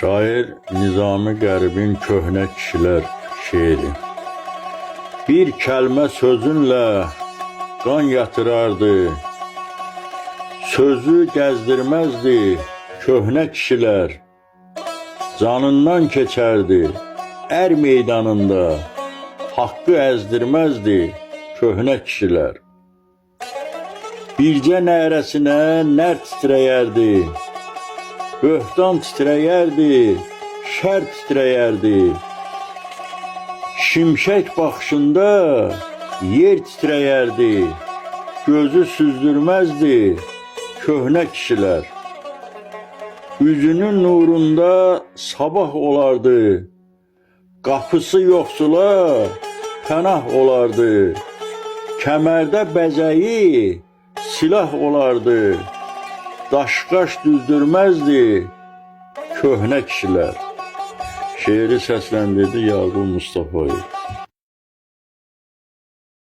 Şair Nizami Qəribin Köhnə Kişilər şeiri. Bir kəlmə sözünlə qan yatırardı, sözü gəzdirməzdi köhnə kişilər. Canından keçərdi ər meydanında, haqqı əzdirməzdi köhnə kişilər. Bircə nərəsinə nər titrəyərdi, böhtan titrəyərdi, şər titrəyərdi. Şimşək baxışında yer titrəyərdi, gözü süzdürməzdi köhnə kişilər. Üzünün nurunda sabah olardı, qapısı yoxsula pənah olardı. Kəmərdə bəzəyi silah olardı, daşqaş düzdürməzdi köhnə kişilər. Şeiri səsləndirdi Yaqub Mustafayev.